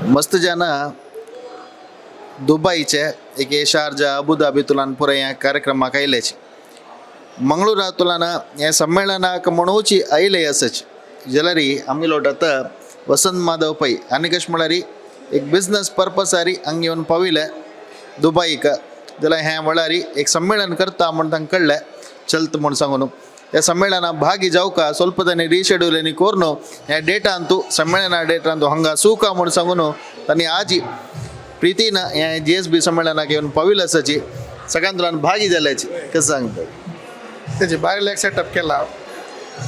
मस्त जाना दुबईचे एक शारजा अबुधाबीतुलान पुरा या कार्यक्रमाक आयलेच मंगळूरातुलान या संमेलनाक म्हणूची आयले असच जलरी आम्ही लोटत वसंत माधव पै आणि कश म्हळारी एक बिझनेस पर्पसारी हंಗೆ येवन पाविले दुबईक जाल्यार हें वळारी एक संमेलन करता म्हण तांकां कळ्ळें चलत म्हण सांगून त्या सम्मेಳನ ಭಾಗಿ ಜಾವಕ ಸ್ವಲ್ಪ ತನಿ ರೀಶೆಡ್ಯೂಲ್ ಎನಿ ಕೋರ್ನು ಹ್ಯಾ ಡೇಟಾ ಅಂತೂ ಸಮ್ಮೇಳನ ಡೇಟಾ ಅಂತೂ ಹಂಗ ಸೂಕ म्हण सांगून तनी आजी प्रीतीन ह्या JSB संमेलनाक येवन पाविलसाची सगळ्यांत तुला भागी जाल्याची कसं सांगता तेजे बारीक एक सेटअप केला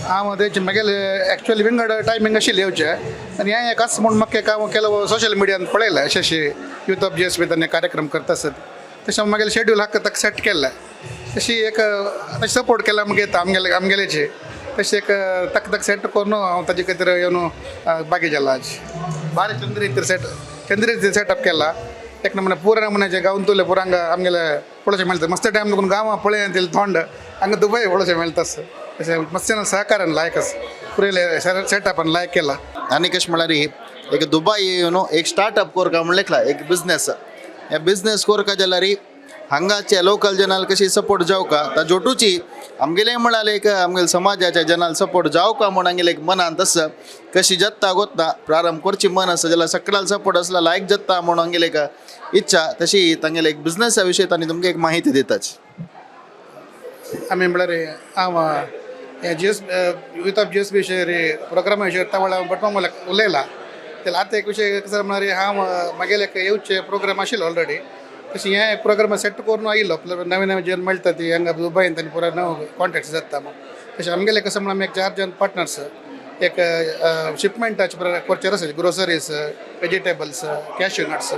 हांव तेचे मागेले एक्चुअली विंगड टायमींग आशिल्ले येवचे आनी हें एक आसा म्हूण म्हाका हांव केलो सोशल मिडियान पळयलें अशें यूथ ऑफ JSB ताणें कार्यक्रम करता आसत तशें मागेलें शेड्यूल हाका ताका सेट केल्लें तशी एक तशें सपोर्ट केला मागीर आमगेलेचे तशें एक तक सेट करून हांव ताजे खातीर येवन बागी जाला आज बारी चंद्री सेटअप केला एक नमुने पूरा नमुन्याचे गांवन तुले पुरांग आमगेले पळोवचें मेळटा मस्त टायम लागून गांवां पळय तेल थोंड हांगा दुबय पळोवचें मेळटा तशें मस्त सहकारान लायक आसा पुरेले सेटअपान लायक केला आनी कशें म्हळ्यार एक दुबय येवन एक स्टार्टअप कोरका म्हण लेखला एक बिझनेस हे बिझनेस कोरका जाल्यार हांगाचे लोकल जनाल कशी सपोर्ट जावका ता जोटूची आमगेले म्हणाले एक आमगेले समाजाच्या जनाल सपोर्ट जावका म्हण आमगेले एक मनान तसं कशी जत्ता गोत्ता प्रारंभ करची मन आसा जाल्यार सगळ्याला सपोर्ट असला लायक जत्ता म्हणून आमगेले एक इच्छा तशी तांगेले एक बिझनेसा विशयी तांणी तुमकां एक माहिती दिताच आमी म्हळ्यार हांव यूथ ऑफ JSB विशयी प्रोग्रामा विशयी तावळा बटमा उलयला तेला आतां एक विशय कसो म्हळ्यार हांव मागेले एक येवचे प्रोग्राम आशिल्लो ऑलरेडी तशी हें एक प्रोग्राम सेट करून आयिल्लो नवे नवे जेवन मेळटा ती हांगा दुबयन तांणी पुरा नवो कॉन्टॅक्ट जाता मग तशें आमगेले कसं म्हणून आमी एक 4 जण पार्टनर्स एक शिपमेंटाचे करचेर आसा ग्रोसरीज वेजिटेबल्स कॅश्यू नट्स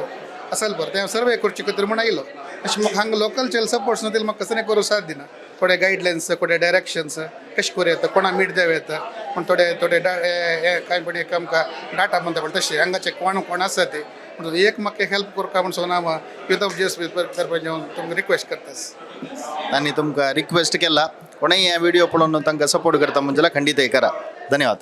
असल बरं ते सर्वे करचे खातीर म्हण आयिल्लो अशें म्हाका हांगा लोकल सपोर्ट्स न्हू म्हाका कसं करूं साथ दिना थोडे गायडलायन्स थोडे डायरेक्शन्स कशें करूं येता कोणा मीट देव येता पूण थोडे थोडे कांय पण एक आमकां डाटा म्हणटा पण तशें हांगाचे कोण आसा ते म्हणून एक म्हाका हेल्प करता म्हण सांगून हांव यूथ ऑफ JSB तर्फे येवन तुमकां रिक्वेस्ट करता तांणी तुमकां रिक्वेस्ट केला कोणीय हे व्हिडिओ पळोवन तांकां सपोर्ट करता म्हणजे खंडित करा धन्यवाद